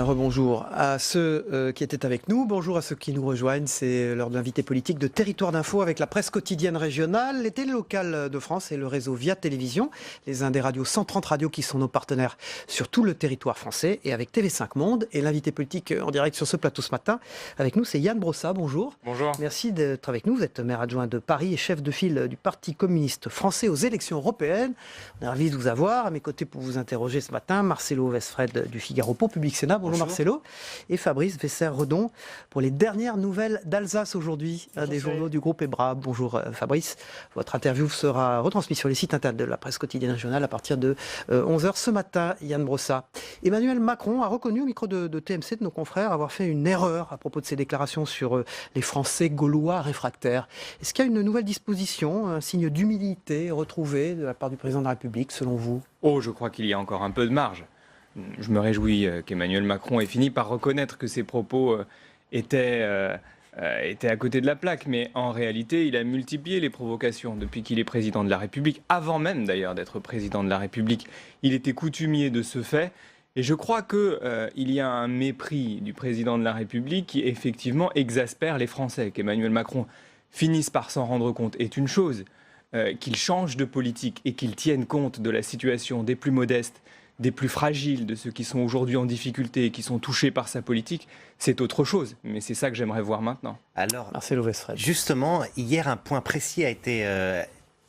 Rebonjour à ceux qui étaient avec nous, bonjour à ceux qui nous rejoignent. C'est l'heure de l'invité politique de Territoire d'Info avec la presse quotidienne régionale, les télés locales de France et le réseau Via Télévision, les uns des radios 130 radios qui sont nos partenaires sur tout le territoire français et avec TV5 Monde. Et l'invité politique en direct sur ce plateau ce matin avec nous, c'est Yann Brossa. Bonjour. Bonjour. Merci d'être avec nous. Vous êtes maire adjoint de Paris et chef de file du Parti communiste français aux élections européennes. On est ravis de vous avoir. À mes côtés pour vous interroger ce matin, Marcelo Westfred du Figaro pour Public Sénat. Bonjour Marcelo. Et Fabrice Vesser-Redon pour les dernières nouvelles d'Alsace aujourd'hui, des journaux du groupe EBRA. Bonjour Fabrice. Votre interview sera retransmise sur les sites internet de la presse quotidienne régionale à partir de 11h ce matin. Yann Brossa. Emmanuel Macron a reconnu au micro de TMC de nos confrères avoir fait une erreur à propos de ses déclarations sur les Français gaulois réfractaires. Est-ce qu'il y a une nouvelle disposition, un signe d'humilité retrouvé de la part du président de la République selon vous ? Oh, je crois qu'il y a encore un peu de marge. Je me réjouis qu'Emmanuel Macron ait fini par reconnaître que ses propos étaient à côté de la plaque. Mais en réalité, il a multiplié les provocations depuis qu'il est président de la République. Avant même d'ailleurs d'être président de la République, il était coutumier de ce fait. Et je crois qu'il y a un mépris du président de la République qui effectivement exaspère les Français. Qu'Emmanuel Macron finisse par s'en rendre compte est une chose. Qu'il change de politique et qu'il tienne compte de la situation des plus modestes, des plus fragiles, de ceux qui sont aujourd'hui en difficulté et qui sont touchés par sa politique, c'est autre chose. Mais c'est ça que j'aimerais voir maintenant. Alors, Marcelo Westfred. Justement, hier, un point précis a été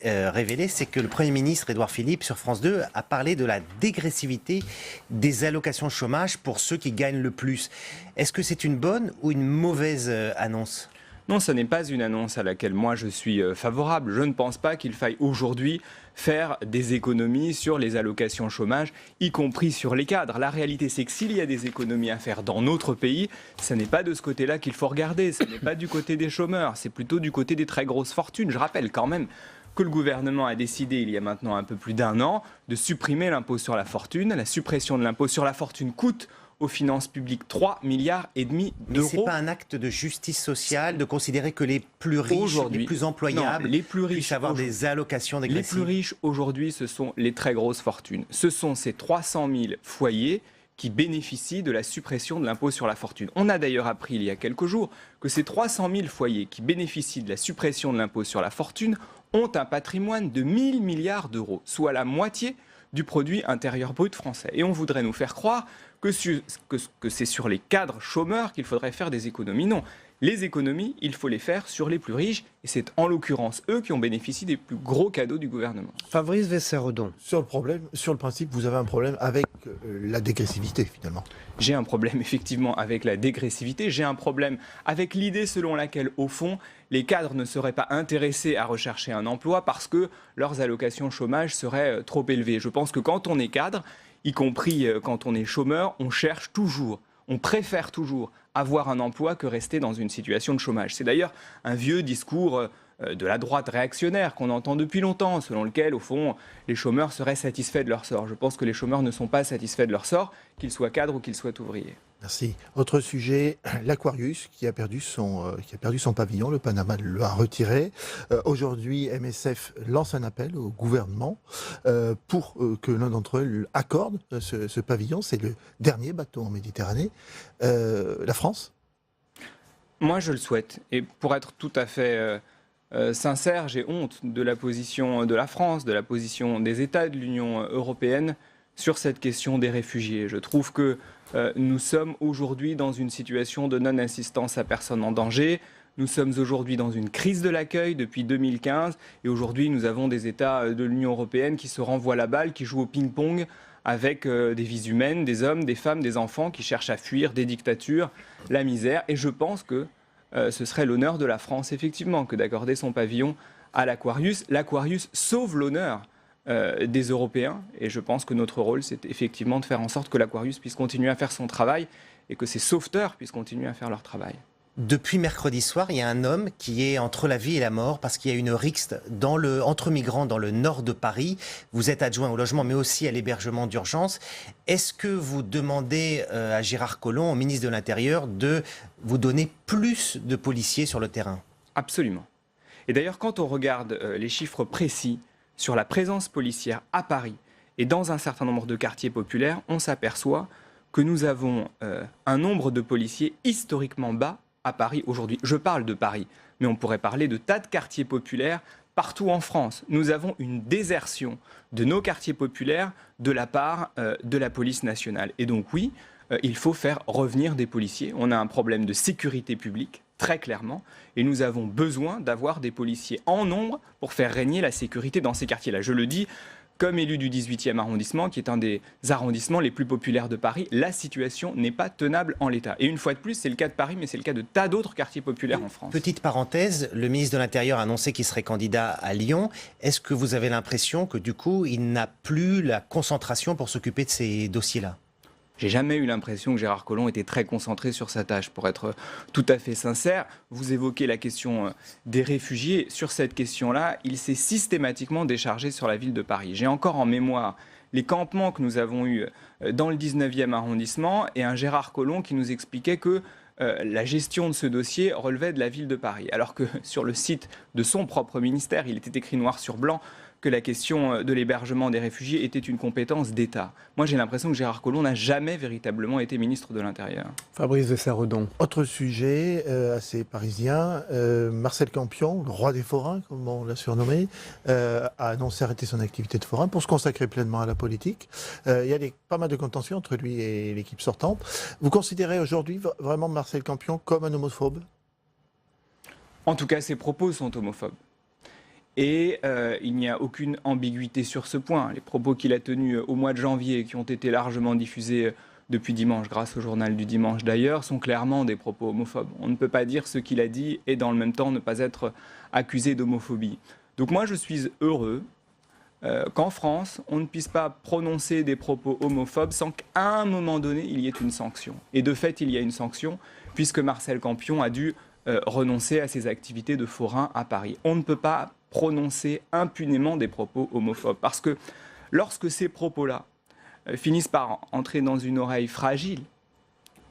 révélé, c'est que le Premier ministre Édouard Philippe, sur France 2, a parlé de la dégressivité des allocations chômage pour ceux qui gagnent le plus. Est-ce que c'est une bonne ou une mauvaise annonce ? Non, ce n'est pas une annonce à laquelle moi je suis favorable. Je ne pense pas qu'il faille aujourd'hui faire des économies sur les allocations chômage, y compris sur les cadres. La réalité, c'est que s'il y a des économies à faire dans notre pays, ce n'est pas de ce côté-là qu'il faut regarder. Ce n'est pas du côté des chômeurs, c'est plutôt du côté des très grosses fortunes. Je rappelle quand même que le gouvernement a décidé, il y a maintenant un peu plus d'un an, de supprimer l'impôt sur la fortune. La suppression de l'impôt sur la fortune coûte aux finances publiques 3,5 milliards d'euros. Mais ce n'est pas un acte de justice sociale de considérer que les plus riches, les plus employables, les plus riches puissent avoir des allocations dégressives. Les plus riches aujourd'hui, ce sont les très grosses fortunes. Ce sont ces 300 000 foyers qui bénéficient de la suppression de l'impôt sur la fortune. On a d'ailleurs appris il y a quelques jours que ces 300 000 foyers qui bénéficient de la suppression de l'impôt sur la fortune ont un patrimoine de 1 000 milliards d'euros, soit la moitié du produit intérieur brut français. Et on voudrait nous faire croire que c'est sur les cadres chômeurs qu'il faudrait faire des économies. Non, les économies, il faut les faire sur les plus riches, et c'est en l'occurrence eux qui ont bénéficié des plus gros cadeaux du gouvernement. Fabrice Vesser-Redon. Sur le principe, vous avez un problème avec la dégressivité, finalement. J'ai un problème, effectivement, avec la dégressivité. J'ai un problème avec l'idée selon laquelle, au fond, les cadres ne seraient pas intéressés à rechercher un emploi parce que leurs allocations chômage seraient trop élevées. Je pense que quand on est cadre, y compris quand on est chômeur, on cherche toujours, on préfère toujours avoir un emploi que rester dans une situation de chômage. C'est d'ailleurs un vieux discours de la droite réactionnaire qu'on entend depuis longtemps, selon lequel, au fond, les chômeurs seraient satisfaits de leur sort. Je pense que les chômeurs ne sont pas satisfaits de leur sort, qu'ils soient cadres ou qu'ils soient ouvriers. Merci. Autre sujet, l'Aquarius qui a perdu son pavillon, le Panama l'a retiré. Aujourd'hui, MSF lance un appel au gouvernement pour que l'un d'entre eux accorde ce pavillon. C'est le dernier bateau en Méditerranée. La France ? Moi, je le souhaite. Et pour être tout à fait sincère, j'ai honte de la position de la France, de la position des États de l'Union européenne sur cette question des réfugiés. Je trouve que nous sommes aujourd'hui dans une situation de non-assistance à personne en danger. Nous sommes aujourd'hui dans une crise de l'accueil depuis 2015. Et aujourd'hui, nous avons des États de l'Union européenne qui se renvoient la balle, qui jouent au ping-pong avec des vies humaines, des hommes, des femmes, des enfants qui cherchent à fuir des dictatures, la misère. Et je pense que ce serait l'honneur de la France, effectivement, que d'accorder son pavillon à l'Aquarius. L'Aquarius sauve l'honneur des Européens. Et je pense que notre rôle, c'est effectivement de faire en sorte que l'Aquarius puisse continuer à faire son travail et que ces sauveteurs puissent continuer à faire leur travail. Depuis mercredi soir, il y a un homme qui est entre la vie et la mort parce qu'il y a une rixe entre migrants dans le nord de Paris. Vous êtes adjoint au logement, mais aussi à l'hébergement d'urgence. Est-ce que vous demandez à Gérard Collomb, au ministre de l'Intérieur, de vous donner plus de policiers sur le terrain ? Absolument. Et d'ailleurs, quand on regarde les chiffres précis sur la présence policière à Paris et dans un certain nombre de quartiers populaires, on s'aperçoit que nous avons un nombre de policiers historiquement bas à Paris aujourd'hui. Je parle de Paris, mais on pourrait parler de tas de quartiers populaires partout en France. Nous avons une désertion de nos quartiers populaires de la part de la police nationale. Et donc oui, il faut faire revenir des policiers. On a un problème de sécurité publique, très clairement, et nous avons besoin d'avoir des policiers en nombre pour faire régner la sécurité dans ces quartiers-là. Je le dis comme élu du 18e arrondissement, qui est un des arrondissements les plus populaires de Paris, la situation n'est pas tenable en l'état. Et une fois de plus, c'est le cas de Paris, mais c'est le cas de tas d'autres quartiers populaires en France. Petite parenthèse, le ministre de l'Intérieur a annoncé qu'il serait candidat à Lyon. Est-ce que vous avez l'impression que du coup, il n'a plus la concentration pour s'occuper de ces dossiers-là ? J'ai jamais eu l'impression que Gérard Collomb était très concentré sur sa tâche, pour être tout à fait sincère. Vous évoquez la question des réfugiés. Sur cette question-là, il s'est systématiquement déchargé sur la ville de Paris. J'ai encore en mémoire les campements que nous avons eus dans le 19e arrondissement et un Gérard Collomb qui nous expliquait que la gestion de ce dossier relevait de la ville de Paris. Alors que sur le site de son propre ministère, il était écrit noir sur blanc que la question de l'hébergement des réfugiés était une compétence d'État. Moi, j'ai l'impression que Gérard Collomb n'a jamais véritablement été ministre de l'Intérieur. Fabrice de Sarredon. Autre sujet assez parisien, Marcel Campion, le roi des forains, comme on l'a surnommé, a annoncé arrêter son activité de forain pour se consacrer pleinement à la politique. Il y a pas mal de contentieux entre lui et l'équipe sortante. Vous considérez aujourd'hui vraiment Marcel Campion comme un homophobe ? En tout cas, ses propos sont homophobes. Et il n'y a aucune ambiguïté sur ce point. Les propos qu'il a tenus au mois de janvier, qui ont été largement diffusés depuis dimanche, grâce au journal du dimanche d'ailleurs, sont clairement des propos homophobes. On ne peut pas dire ce qu'il a dit et dans le même temps ne pas être accusé d'homophobie. Donc moi je suis heureux qu'en France, on ne puisse pas prononcer des propos homophobes sans qu'à un moment donné, il y ait une sanction. Et de fait, il y a une sanction, puisque Marcel Campion a dû renoncer à ses activités de forain à Paris. On ne peut pas prononcer impunément des propos homophobes. Parce que lorsque ces propos-là finissent par entrer dans une oreille fragile,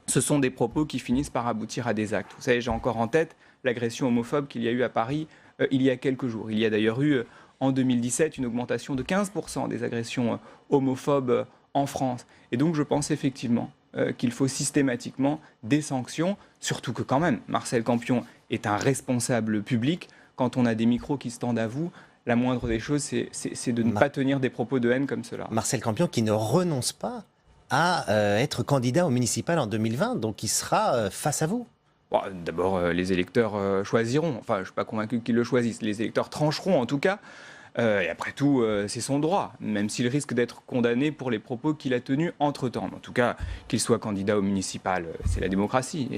ce sont des propos qui finissent par aboutir à des actes. Vous savez, j'ai encore en tête l'agression homophobe qu'il y a eu à Paris il y a quelques jours. Il y a d'ailleurs eu en 2017 une augmentation de 15% des agressions homophobes en France. Et donc je pense effectivement qu'il faut systématiquement des sanctions, surtout que quand même, Marcel Campion est un responsable public. Quand on a des micros qui se tendent à vous, la moindre des choses, c'est de ne pas tenir des propos de haine comme cela. Marcel Campion qui ne renonce pas à être candidat au municipal en 2020, donc il sera face à vous. Bon, d'abord, les électeurs choisiront. Enfin, je ne suis pas convaincu qu'ils le choisissent. Les électeurs trancheront en tout cas. Et après tout, c'est son droit, même s'il risque d'être condamné pour les propos qu'il a tenus entre-temps. En tout cas, qu'il soit candidat au municipal, c'est la démocratie.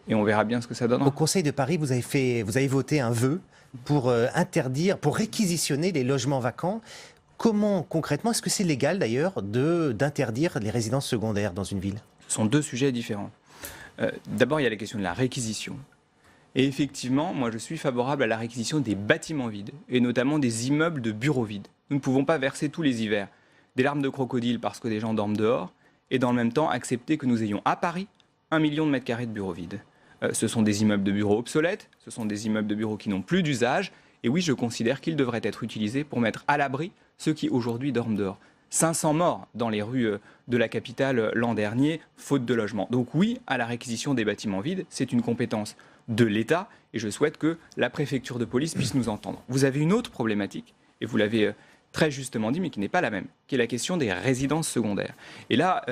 Et on verra bien ce que ça donnera. Au Conseil de Paris, vous avez voté un vœu pour interdire, pour réquisitionner les logements vacants. Comment, concrètement, est-ce que c'est légal d'ailleurs d'interdire les résidences secondaires dans une ville ? Ce sont deux sujets différents. D'abord, il y a la question de la réquisition. Et effectivement, moi je suis favorable à la réquisition des bâtiments vides, et notamment des immeubles de bureaux vides. Nous ne pouvons pas verser tous les hivers des larmes de crocodile parce que des gens dorment dehors, et dans le même temps accepter que nous ayons à Paris 1 million de mètres carrés de bureaux vides. Ce sont des immeubles de bureaux obsolètes, ce sont des immeubles de bureaux qui n'ont plus d'usage, et oui, je considère qu'ils devraient être utilisés pour mettre à l'abri ceux qui aujourd'hui dorment dehors. 500 morts dans les rues de la capitale l'an dernier, faute de logement. Donc oui, à la réquisition des bâtiments vides, c'est une compétence de l'État, et je souhaite que la préfecture de police puisse nous entendre. Vous avez une autre problématique, et vous l'avez très justement dit, mais qui n'est pas la même, qui est la question des résidences secondaires. Et là,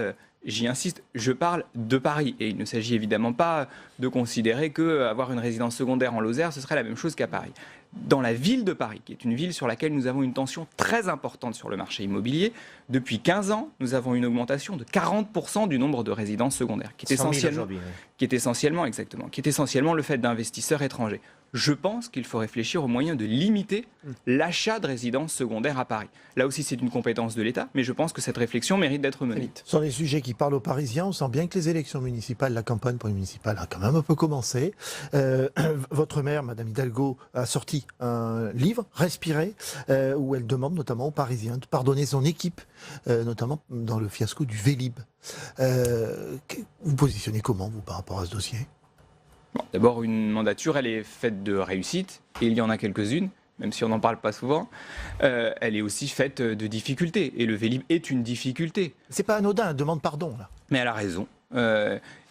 j'y insiste, je parle de Paris, et il ne s'agit évidemment pas de considérer qu'avoir une résidence secondaire en Lozère, ce serait la même chose qu'à Paris. Dans la ville de Paris, qui est une ville sur laquelle nous avons une tension très importante sur le marché immobilier, depuis 15 ans, nous avons une augmentation de 40% du nombre de résidences secondaires, qui est essentiellement le fait d'investisseurs étrangers. Je pense qu'il faut réfléchir aux moyens de limiter l'achat de résidences secondaires à Paris. Là aussi, c'est une compétence de l'État, mais je pense que cette réflexion mérite d'être menée. Ce sont des sujets qui parlent aux Parisiens. On sent bien que les élections municipales, la campagne pour les municipales a quand même un peu commencé. Votre maire, Madame Hidalgo, a sorti un livre, Respirer, où elle demande notamment aux Parisiens de pardonner son équipe, notamment dans le fiasco du Vélib. Vous positionnez comment, vous, par rapport à ce dossier ? Bon, d'abord, une mandature, elle est faite de réussites, et il y en a quelques-unes, même si on n'en parle pas souvent, elle est aussi faite de difficultés. Et le Vélib est une difficulté. C'est pas anodin, demande pardon, là. Mais elle a raison.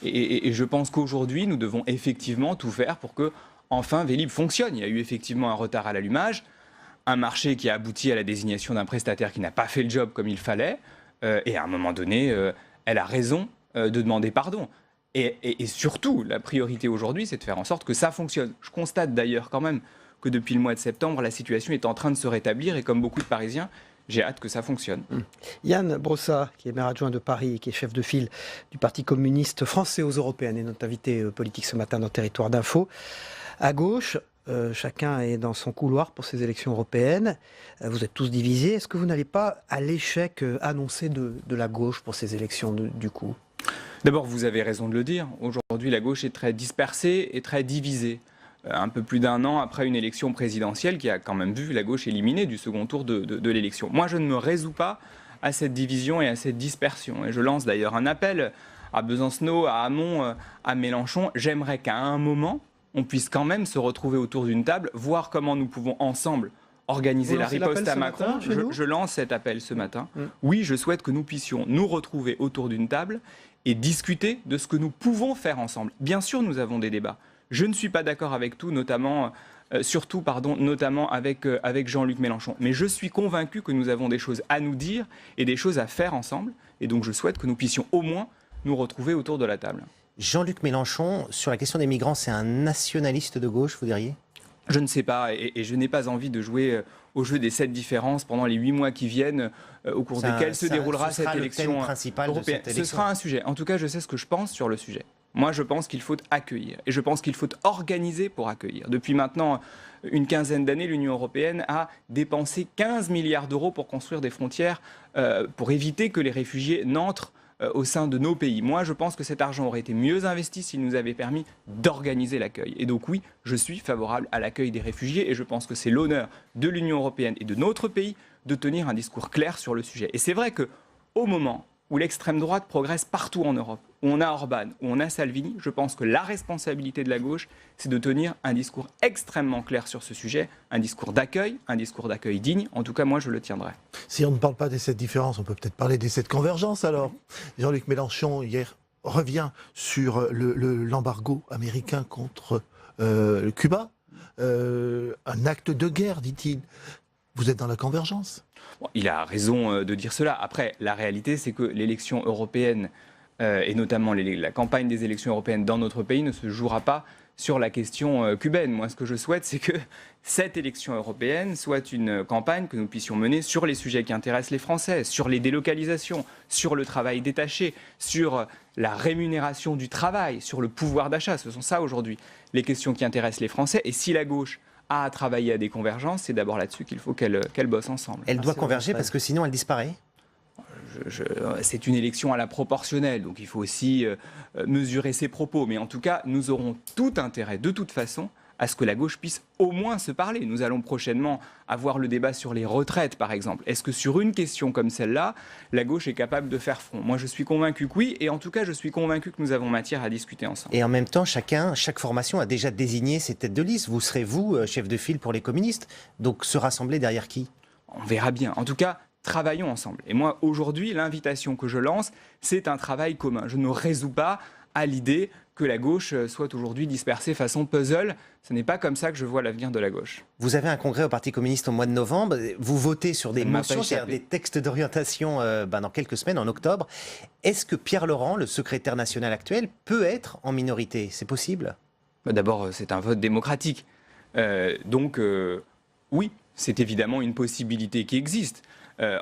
Et je pense qu'aujourd'hui, nous devons effectivement tout faire pour que, enfin, Vélib fonctionne. Il y a eu effectivement un retard à l'allumage, un marché qui a abouti à la désignation d'un prestataire qui n'a pas fait le job comme il fallait. Et à un moment donné, elle a raison de demander pardon. Et surtout, la priorité aujourd'hui, c'est de faire en sorte que ça fonctionne. Je constate d'ailleurs quand même que depuis le mois de septembre, la situation est en train de se rétablir. Et comme beaucoup de Parisiens, j'ai hâte que ça fonctionne. Yann Brossat, qui est maire adjoint de Paris et qui est chef de file du Parti communiste français aux européennes, est notre invité politique ce matin dans Territoire d'Info. À gauche, chacun est dans son couloir pour ces élections européennes. Vous êtes tous divisés. Est-ce que vous n'allez pas à l'échec annoncé de la gauche pour ces élections du coup ? D'abord, vous avez raison de le dire. Aujourd'hui, la gauche est très dispersée et très divisée. Un peu plus d'un an après une élection présidentielle qui a quand même vu la gauche éliminée du second tour de l'élection. Moi, je ne me résous pas à cette division et à cette dispersion. Et je lance d'ailleurs un appel à Besancenot, à Hamon, à Mélenchon. J'aimerais qu'à un moment, on puisse quand même se retrouver autour d'une table, voir comment nous pouvons ensemble organiser la riposte à Macron. Je lance cet appel ce matin. Oui, je souhaite que nous puissions nous retrouver autour d'une table et discuter de ce que nous pouvons faire ensemble. Bien sûr, nous avons des débats. Je ne suis pas d'accord avec tout, notamment avec Jean-Luc Mélenchon. Mais je suis convaincu que nous avons des choses à nous dire et des choses à faire ensemble. Et donc je souhaite que nous puissions au moins nous retrouver autour de la table. Jean-Luc Mélenchon, sur la question des migrants, c'est un nationaliste de gauche, vous diriez ? Je ne sais pas, et je n'ai pas envie de jouer au jeu des 7 différences pendant les 8 mois qui viennent, au cours desquels se déroulera cette élection européenne. Ce sera un sujet. En tout cas, je sais ce que je pense sur le sujet. Moi, je pense qu'il faut accueillir. Et je pense qu'il faut organiser pour accueillir. Depuis maintenant une quinzaine d'années, l'Union européenne a dépensé 15 milliards d'euros pour construire des frontières, pour éviter que les réfugiés n'entrent au sein de nos pays. Moi, je pense que cet argent aurait été mieux investi s'il nous avait permis d'organiser l'accueil. Et donc oui, je suis favorable à l'accueil des réfugiés et je pense que c'est l'honneur de l'Union européenne et de notre pays de tenir un discours clair sur le sujet. Et c'est vrai qu'au moment où l'extrême droite progresse partout en Europe, où on a Orban, où on a Salvini, je pense que la responsabilité de la gauche, c'est de tenir un discours extrêmement clair sur ce sujet, un discours d'accueil digne. En tout cas, moi, je le tiendrai. Si on ne parle pas des 7 différences, on peut peut-être parler des 7 convergences alors. Jean-Luc Mélenchon, hier, revient sur l'embargo américain contre Cuba. Un acte de guerre, dit-il. Vous êtes dans la convergence ? Bon, il a raison de dire cela. Après, la réalité, c'est que l'élection européenne, et notamment la campagne des élections européennes dans notre pays, ne se jouera pas sur la question cubaine. Moi, ce que je souhaite, c'est que cette élection européenne soit une campagne que nous puissions mener sur les sujets qui intéressent les Français, sur les délocalisations, sur le travail détaché, sur la rémunération du travail, sur le pouvoir d'achat. Ce sont ça, aujourd'hui, les questions qui intéressent les Français. Et si la gauche a à travailler à des convergences, c'est d'abord là-dessus qu'il faut qu'elle bosse ensemble. Elle doit converger parce que sinon elle disparaît ? C'est une élection à la proportionnelle, donc il faut aussi mesurer ses propos. Mais en tout cas, nous aurons tout intérêt, de toute façon, à ce que la gauche puisse au moins se parler. Nous allons prochainement avoir le débat sur les retraites, par exemple. Est-ce que sur une question comme celle-là, la gauche est capable de faire front ? Moi, je suis convaincu que oui, et en tout cas, je suis convaincu que nous avons matière à discuter ensemble. Et en même temps, chaque formation a déjà désigné ses têtes de liste. Vous serez, chef de file pour les communistes. Donc, se rassembler derrière qui ? On verra bien. En tout cas, travaillons ensemble. Et moi, aujourd'hui, l'invitation que je lance, c'est un travail commun. Je ne me résous pas à l'idée que la gauche soit aujourd'hui dispersée façon puzzle. Ce n'est pas comme ça que je vois l'avenir de la gauche. Vous avez un congrès au Parti communiste au mois de novembre. Vous votez sur des motions, c'est-à-dire des textes d'orientation dans quelques semaines, en octobre. Est-ce que Pierre Laurent, le secrétaire national actuel, peut être en minorité ? C'est possible ? D'abord, c'est un vote démocratique. Donc, oui, c'est évidemment une possibilité qui existe.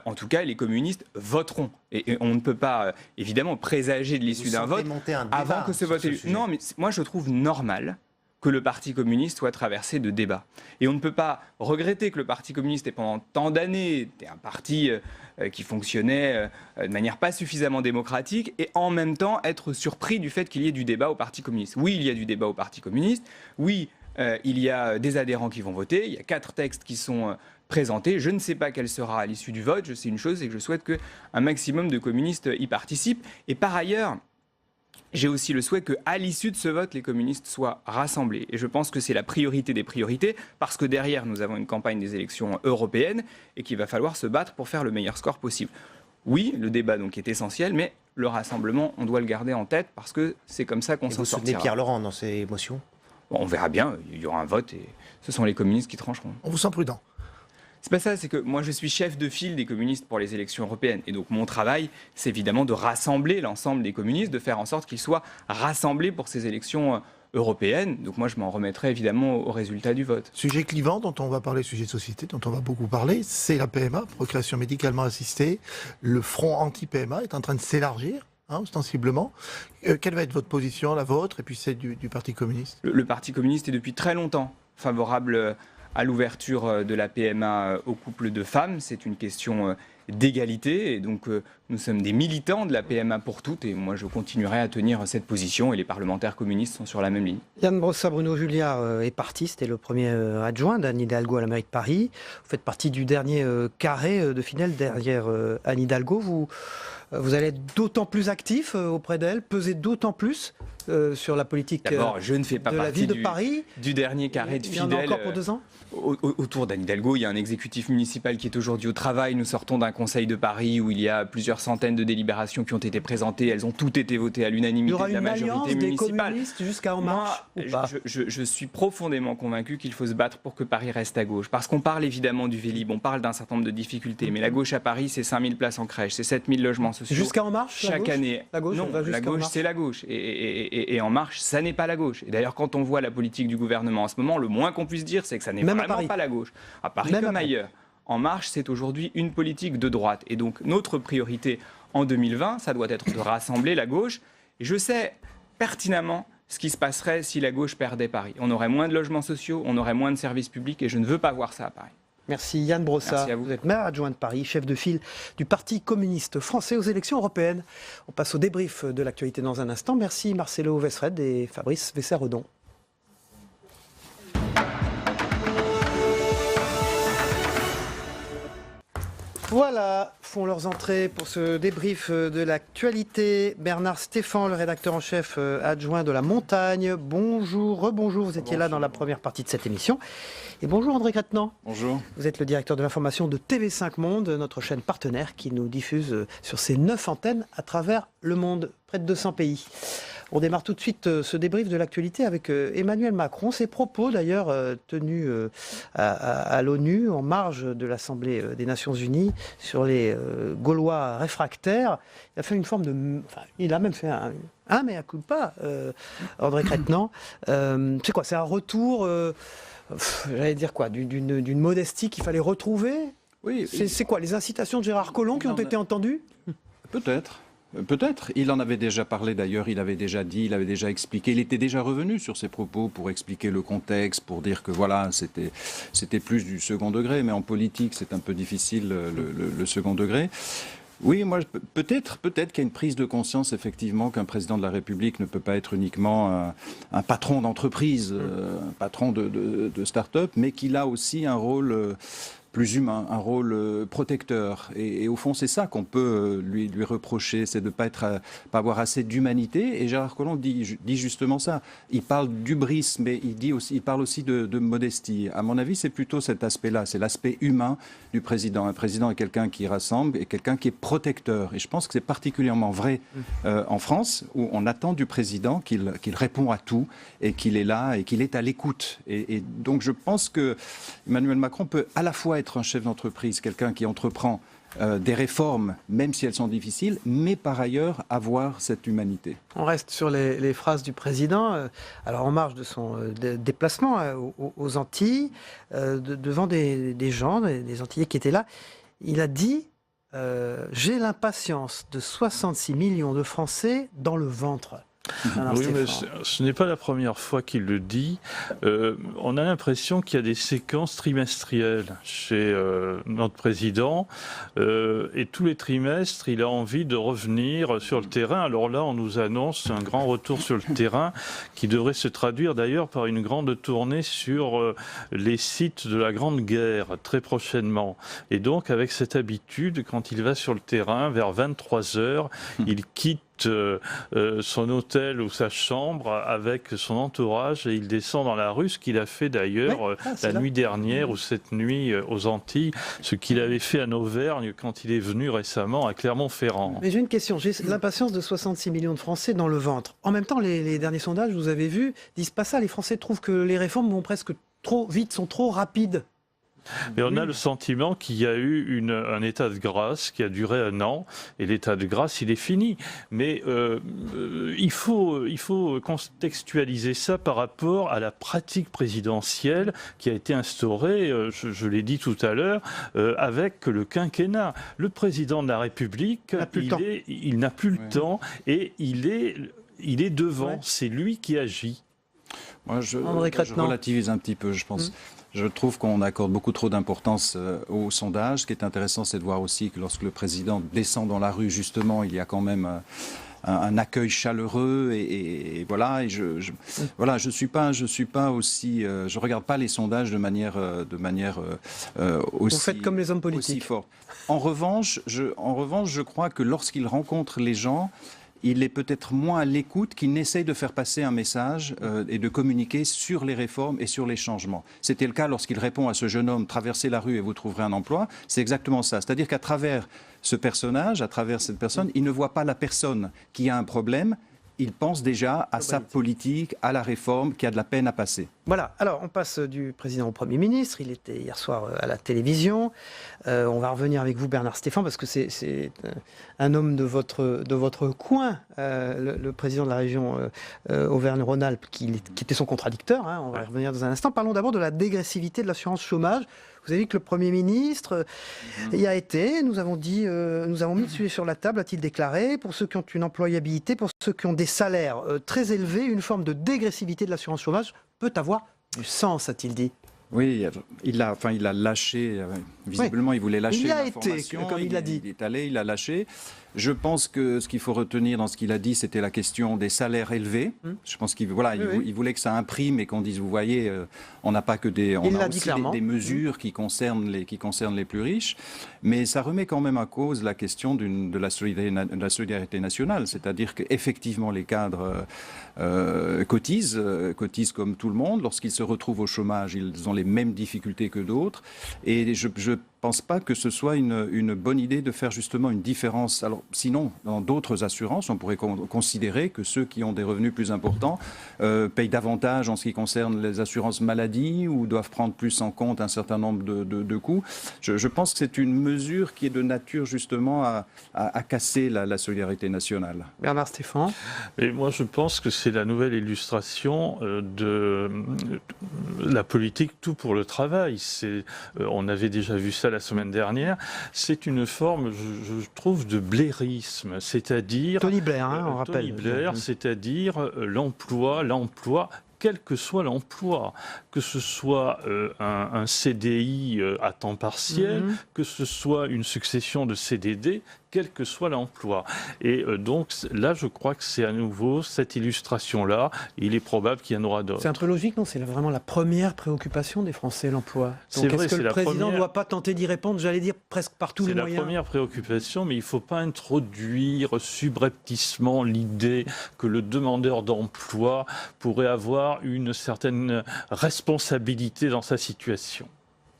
En tout cas, les communistes voteront. Et on ne peut pas, évidemment, présager de l'issue d'un vote avant que ce vote ait lieu. Non, mais moi, je trouve normal que le Parti communiste soit traversé de débats. Et on ne peut pas regretter que le Parti communiste ait pendant tant d'années été un parti qui fonctionnait de manière pas suffisamment démocratique et en même temps être surpris du fait qu'il y ait du débat au Parti communiste. Oui, il y a du débat au Parti communiste. Oui, il y a des adhérents qui vont voter. Il y a 4 textes qui sont présentés. Je ne sais pas quelle sera à l'issue du vote. Je sais une chose, c'est que je souhaite qu'un maximum de communistes y participent. Et par ailleurs, j'ai aussi le souhait qu'à l'issue de ce vote, les communistes soient rassemblés. Et je pense que c'est la priorité des priorités, parce que derrière, nous avons une campagne des élections européennes et qu'il va falloir se battre pour faire le meilleur score possible. Oui, le débat donc est essentiel, mais le rassemblement, on doit le garder en tête, parce que c'est comme ça qu'on s'en sortira. Vous soutenez Pierre Laurent dans ses motions? Bon, on verra bien, il y aura un vote et ce sont les communistes qui trancheront. On vous sent prudent. C'est pas ça, c'est que moi je suis chef de file des communistes pour les élections européennes. Et donc mon travail, c'est évidemment de rassembler l'ensemble des communistes, de faire en sorte qu'ils soient rassemblés pour ces élections européennes. Donc moi je m'en remettrai évidemment au résultat du vote. Sujet clivant dont on va parler, sujet de société dont on va beaucoup parler, c'est la PMA, procréation médicalement assistée. Le front anti-PMA est en train de s'élargir. Ostensiblement. Quelle va être votre position, la vôtre, et puis celle du Parti communiste? Le Parti communiste est depuis très longtemps favorable à l'ouverture de la PMA aux couples de femmes. C'est une question d'égalité, et donc nous sommes des militants de la PMA pour toutes, et moi je continuerai à tenir cette position, et les parlementaires communistes sont sur la même ligne. Yann Brossa, Bruno Julliard est parti, c'était le premier adjoint d'Anne Hidalgo à la mairie de Paris. Vous faites partie du dernier carré de finale derrière Anne Hidalgo. Vous allez être d'autant plus actif auprès d'elle, peser d'autant plus sur la politique D'abord, je ne fais pas de la partie ville de Paris. du dernier carré de Il y en fidèles. a encore pour 2 ans. Autour d'Anne Hidalgo, il y a un exécutif municipal qui est aujourd'hui au travail. Nous sortons d'un conseil de Paris où il y a plusieurs centaines de délibérations qui ont été présentées. Elles ont toutes été votées à Il y l'unanimité aura de la une alliance majorité des municipale. communistes jusqu'à En Marche Moi, ou pas? je suis profondément convaincu qu'il faut se battre pour que Paris reste à gauche. Parce qu'on parle évidemment du Vélib, on parle d'un certain nombre de difficultés. Mais la gauche à Paris, c'est 5000 places en crèche, c'est 7000 logements sociaux. Jusqu'à En Marche Chaque année. La gauche, Non, on va la jusqu'à En gauche, Marche. c'est la gauche. Et En Marche, ça n'est pas la gauche. Et d'ailleurs, quand on voit la politique du gouvernement en ce moment, le moins qu'on puisse dire, c'est que ça n'est Même à vraiment Paris. pas la gauche. À Paris Même à comme Paris. ailleurs. En Marche, c'est aujourd'hui une politique de droite. Et donc, notre priorité en 2020, ça doit être de rassembler la gauche. Et je sais pertinemment ce qui se passerait si la gauche perdait Paris. On aurait moins de logements sociaux, on aurait moins de services publics, et je ne veux pas voir ça à Paris. Merci Yann Brossa. Merci à vous. Vous êtes maire adjoint de Paris, chef de file du Parti communiste français aux élections européennes. On passe au débrief de l'actualité dans un instant. Merci Marcelo Westfred et Fabrice Vesser-Redon. Voilà, font leurs entrées pour ce débrief de l'actualité. Bernard Stéphan, le rédacteur en chef adjoint de La Montagne. Bonjour, rebonjour, vous étiez là dans la première partie de cette émission. Et bonjour André Crétenant. Bonjour. Vous êtes le directeur de l'information de TV5 Monde, notre chaîne partenaire qui nous diffuse sur ses 9 antennes à travers le monde, près de 200 pays. On démarre tout de suite ce débrief de l'actualité avec Emmanuel Macron. Ses propos d'ailleurs tenus à l'ONU en marge de l'Assemblée des Nations Unies sur les Gaulois réfractaires. Il a fait une forme de... Enfin, il a même fait un mea culpa, André Crétenant. C'est quoi? C'est un retour... j'allais dire quoi? D'une modestie qu'il fallait retrouver? Oui. C'est quoi? Les incitations de Gérard Collomb qui ont été entendues? Peut-être. Peut-être. Il en avait déjà parlé d'ailleurs, il avait déjà dit, il avait déjà expliqué, il était déjà revenu sur ses propos pour expliquer le contexte, pour dire que voilà, c'était plus du second degré, mais en politique c'est un peu difficile le second degré. Oui, moi, peut-être qu'il y a une prise de conscience, effectivement, qu'un président de la République ne peut pas être uniquement un patron d'entreprise, un patron de start-up, mais qu'il a aussi un rôle plus humain, un rôle protecteur. Et au fond, c'est ça qu'on peut lui reprocher, c'est de ne pas pas avoir assez d'humanité. Et Gérard Collomb dit justement ça. Il parle d'hubris, mais il parle aussi de modestie. À mon avis, c'est plutôt cet aspect-là, c'est l'aspect humain du président. Un président est quelqu'un qui rassemble et quelqu'un qui est protecteur. Et je pense que c'est particulièrement vrai en France, où on attend du président qu'il répond à tout et qu'il est là et qu'il est à l'écoute. Et donc je pense que Emmanuel Macron peut à la fois être un chef d'entreprise, quelqu'un qui entreprend des réformes, même si elles sont difficiles, mais par ailleurs avoir cette humanité. On reste sur les phrases du président. Alors en marge de son déplacement aux Antilles, devant des gens, des Antillais qui étaient là, il a dit « J'ai l'impatience de 66 millions de Français dans le ventre ». Oui, mais ce n'est pas la première fois qu'il le dit. On a l'impression qu'il y a des séquences trimestrielles chez notre président. Et tous les trimestres, il a envie de revenir sur le terrain. Alors là, on nous annonce un grand retour sur le terrain qui devrait se traduire d'ailleurs par une grande tournée sur les sites de la Grande Guerre très prochainement. Et donc, avec cette habitude, quand il va sur le terrain, vers 23h, il quitte quitte son hôtel ou sa chambre avec son entourage et il descend dans la rue, ce qu'il a fait d'ailleurs la nuit dernière ou cette nuit aux Antilles, ce qu'il avait fait en Auvergne quand il est venu récemment à Clermont-Ferrand. Mais j'ai une question, j'ai l'impatience de 66 millions de Français dans le ventre. En même temps, les derniers sondages, vous avez vu, disent pas ça. Les Français trouvent que les réformes vont presque trop vite, sont trop rapides. Mais on a le sentiment qu'il y a eu un état de grâce qui a duré 1 an, et l'état de grâce, il est fini. Mais il faut contextualiser ça par rapport à la pratique présidentielle qui a été instaurée, je l'ai dit tout à l'heure, avec le quinquennat. Le président de la République, il n'a plus le temps, et il est devant, c'est lui qui agit. Moi, je relativise un petit peu, je pense. Je trouve qu'on accorde beaucoup trop d'importance aux sondages. Ce qui est intéressant, c'est de voir aussi que lorsque le président descend dans la rue, justement, il y a quand même un accueil chaleureux et voilà. Et je suis pas aussi, je regarde pas les sondages de manière aussi. Vous faites comme les hommes politiques. Aussi fort. En revanche, je crois que lorsqu'il rencontre les gens, il est peut-être moins à l'écoute qu'il n'essaye de faire passer un message et de communiquer sur les réformes et sur les changements. C'était le cas lorsqu'il répond à ce jeune homme « Traversez la rue et vous trouverez un emploi ». C'est exactement ça. C'est-à-dire qu'à travers ce personnage, à travers cette personne, il ne voit pas la personne qui a un problème. Il pense déjà à sa politique, à la réforme, qui a de la peine à passer. Voilà, alors on passe du président au Premier ministre. Il était hier soir à la télévision. On va revenir avec vous, Bernard Stéphan, parce que c'est un homme de votre coin, le président de la région Auvergne-Rhône-Alpes, qui était son contradicteur. On va y revenir dans un instant. Parlons d'abord de la dégressivité de l'assurance chômage. Vous avez vu que le Premier ministre y a été. Nous avons mis le sujet sur la table, a-t-il déclaré. Pour ceux qui ont une employabilité, pour ceux qui ont des salaires très élevés, une forme de dégressivité de l'assurance chômage peut avoir du sens, a-t-il dit. Oui, il a lâché. Visiblement, il voulait lâcher l'information. Il y a été, comme il l'a dit. Il est allé, il a lâché. Je pense que ce qu'il faut retenir dans ce qu'il a dit, c'était la question des salaires élevés. Je pense qu'il il voulait que ça imprime et qu'on dise, vous voyez, on n'a pas que des, on a aussi des mesures qui concernent les plus riches. Mais ça remet quand même en cause la question de la solidarité nationale. C'est-à-dire qu'effectivement, les cadres cotisent comme tout le monde. Lorsqu'ils se retrouvent au chômage, ils ont les mêmes difficultés que d'autres. Et je pense pas que ce soit une bonne idée de faire justement une différence. Alors, sinon, dans d'autres assurances, on pourrait considérer que ceux qui ont des revenus plus importants payent davantage en ce qui concerne les assurances maladie ou doivent prendre plus en compte un certain nombre de coûts. Je pense que c'est une mesure qui est de nature justement à casser la solidarité nationale. Bernard Stéphan. Et moi, je pense que c'est la nouvelle illustration de la politique tout pour le travail. On avait déjà vu ça la semaine dernière. C'est une forme, je trouve, de blairisme, c'est-à-dire Tony Blair, on rappelle. Tony Blair, c'est-à-dire l'emploi, quel que soit l'emploi, que ce soit un CDI à temps partiel, que ce soit une succession de CDD, quel que soit l'emploi. Et donc là, je crois que c'est à nouveau cette illustration-là. Il est probable qu'il y en aura d'autres. C'est un peu logique, non? C'est vraiment la première préoccupation des Français, l'emploi. C'est vrai, est-ce que le président ne doit pas tenter d'y répondre, j'allais dire, presque par tous les moyens? C'est la première préoccupation, mais il ne faut pas introduire subrepticement l'idée que le demandeur d'emploi pourrait avoir une certaine responsabilité dans sa situation.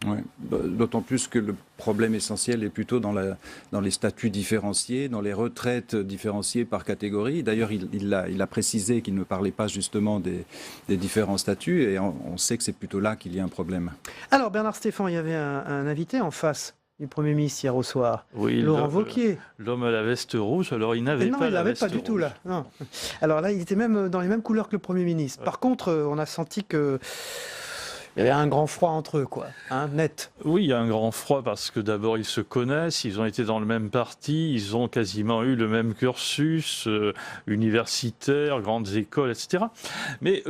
Oui, d'autant plus que le problème essentiel est plutôt dans les statuts différenciés, dans les retraites différenciées par catégorie. D'ailleurs, il a précisé qu'il ne parlait pas justement des différents statuts et on sait que c'est plutôt là qu'il y a un problème. Alors, Bernard Stéphan, il y avait un invité en face du Premier ministre hier au soir, oui, Laurent Wauquiez. L'homme à la veste rouge, alors il n'avait pas la veste rouge. Non, il l'avait pas du tout là. Non. Alors là, il était même dans les mêmes couleurs que le Premier ministre. Par contre, on a senti que il y avait un grand froid entre eux, net. Oui, il y a un grand froid parce que d'abord ils se connaissent, ils ont été dans le même parti, ils ont quasiment eu le même cursus universitaire, grandes écoles, etc. Mais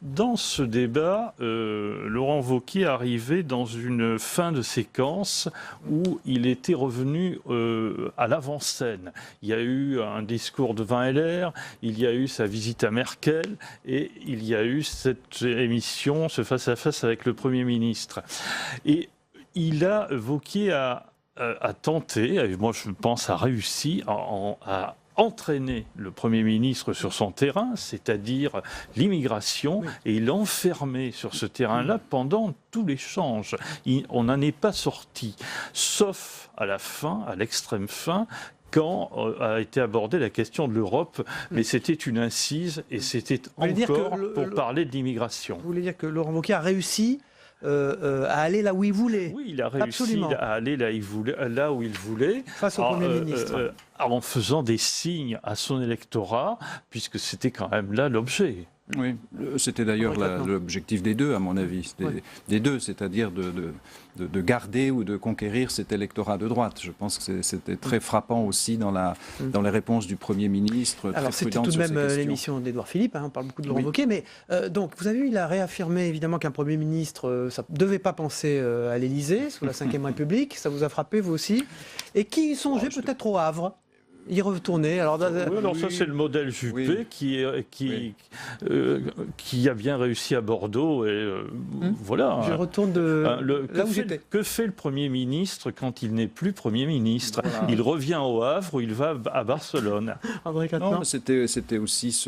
dans ce débat, Laurent Wauquiez arrivait dans une fin de séquence où il était revenu à l'avant-scène. Il y a eu un discours devant LR, il y a eu sa visite à Merkel et il y a eu cette émission, ce face-à-face avec le Premier ministre. Et Wauquiez a tenté, et moi je pense a réussi, à entraîner le Premier ministre sur son terrain, c'est-à-dire l'immigration, et l'enfermer sur ce terrain-là pendant tout l'échange. On n'en est pas sorti, sauf à la fin, à l'extrême fin, quand a été abordée la question de l'Europe, mais c'était une incise et c'était encore pour parler de l'immigration. Vous voulez dire que Laurent Wauquiez a réussi à aller là où il voulait? Oui, il a réussi Absolument. à aller là où il voulait. Face au Premier ministre. En faisant des signes à son électorat, puisque c'était quand même là l'objet. Oui, c'était d'ailleurs l'objectif des deux, à mon avis. Des deux, c'est-à-dire de garder ou de conquérir cet électorat de droite. Je pense que c'était très frappant aussi dans les réponses du Premier ministre. Alors, c'était tout de même l'émission d'Édouard Philippe, on parle beaucoup de Laurent Wauquiez, mais donc, vous avez vu, il a réaffirmé évidemment qu'un Premier ministre, ça ne devait pas penser à l'Élysée, sous la Ve République. Ça vous a frappé, vous aussi? Et qui songeait peut-être au Havre y retourner. Alors, ça c'est le modèle Juppé qui a bien réussi à Bordeaux et voilà. Je retourne là où j'étais. Que fait le Premier ministre quand il n'est plus Premier ministre? Il revient au Havre ou il va à Barcelone. André Quatennens. Non, c'était aussi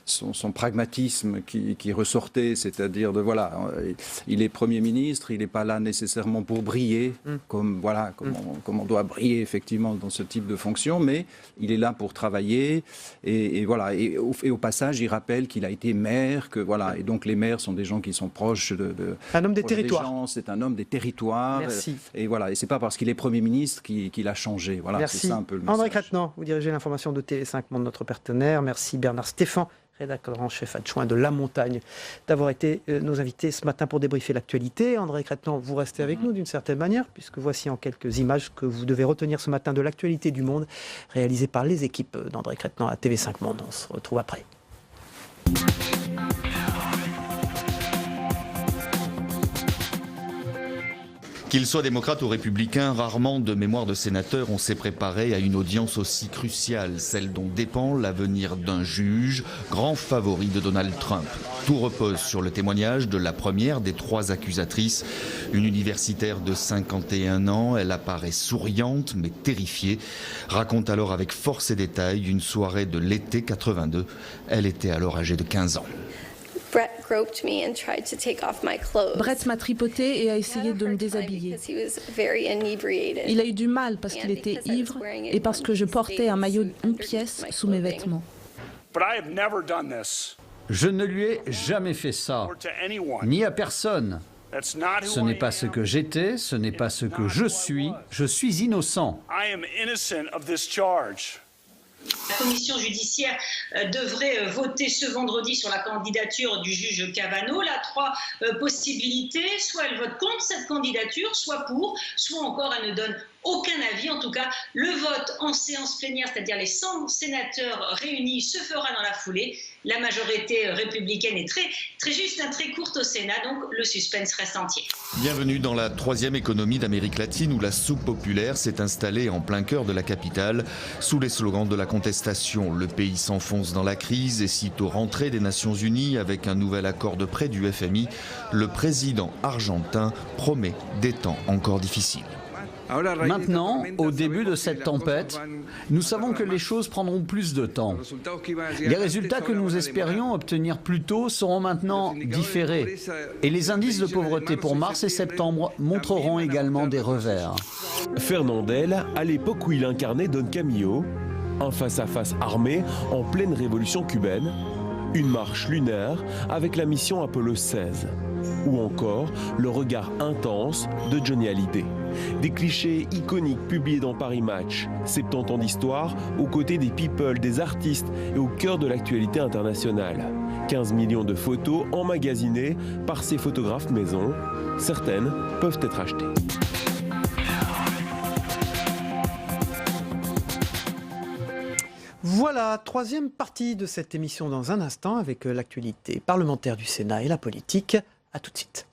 son pragmatisme qui ressortait, c'est-à-dire il est Premier ministre, il n'est pas là nécessairement pour briller, comme on doit briller effectivement dans ce type de fonction. Mais il est là pour travailler et au passage il rappelle qu'il a été maire, et donc les maires sont des gens qui sont proches un homme des territoires. C'est un homme des territoires. Merci. Et c'est pas parce qu'il est Premier ministre qu'il a changé. Merci. C'est ça un peu le message. André Quatennens, vous dirigez l'information de TV5 Monde, notre partenaire. Merci Bernard Stéphan, rédacteur en chef adjoint de La Montagne, d'avoir été nos invités ce matin pour débriefer l'actualité. André Quatennens, vous restez avec nous d'une certaine manière, puisque voici en quelques images que vous devez retenir ce matin de l'actualité du monde, réalisée par les équipes d'André Quatennens à TV5 Monde. On se retrouve après. Qu'il soit démocrate ou républicain, rarement de mémoire de sénateur on s'est préparé à une audience aussi cruciale, celle dont dépend l'avenir d'un juge, grand favori de Donald Trump. Tout repose sur le témoignage de la première des 3 accusatrices, une universitaire de 51 ans. Elle apparaît souriante mais terrifiée, raconte alors avec force et détail une soirée de l'été 82. Elle était alors âgée de 15 ans. Brett m'a tripoté et a essayé de me déshabiller. Il a eu du mal parce qu'il était ivre et parce que je portais un maillot en pièces sous mes vêtements. Je ne lui ai jamais fait ça, ni à personne. Ce n'est pas ce que j'étais, ce n'est pas ce que je suis innocent. La commission judiciaire devrait voter ce vendredi sur la candidature du juge Cavanaugh. Il a 3 possibilités. Soit elle vote contre cette candidature, soit pour, soit encore elle ne donne aucun avis. En tout cas, le vote en séance plénière, c'est-à-dire les 100 sénateurs réunis, se fera dans la foulée. La majorité républicaine est très juste, très courte au Sénat, donc le suspense reste entier. Bienvenue dans la 3e économie d'Amérique latine où la soupe populaire s'est installée en plein cœur de la capitale. Sous les slogans de la contestation, le pays s'enfonce dans la crise et sitôt rentrée des Nations Unies avec un nouvel accord de prêt du FMI, le président argentin promet des temps encore difficiles. Maintenant, au début de cette tempête, nous savons que les choses prendront plus de temps. Les résultats que nous espérions obtenir plus tôt seront maintenant différés. Et les indices de pauvreté pour mars et septembre montreront également des revers. Fernandel, à l'époque où il incarnait Don Camillo, un face-à-face armé en pleine révolution cubaine, une marche lunaire avec la mission Apollo 16, ou encore le regard intense de Johnny Hallyday. Des clichés iconiques publiés dans Paris Match, 70 ans d'histoire aux côtés des people, des artistes et au cœur de l'actualité internationale. 15 millions de photos emmagasinées par ces photographes maison. Certaines peuvent être achetées. Voilà, 3e partie de cette émission dans un instant avec l'actualité parlementaire du Sénat et la politique. À tout de suite.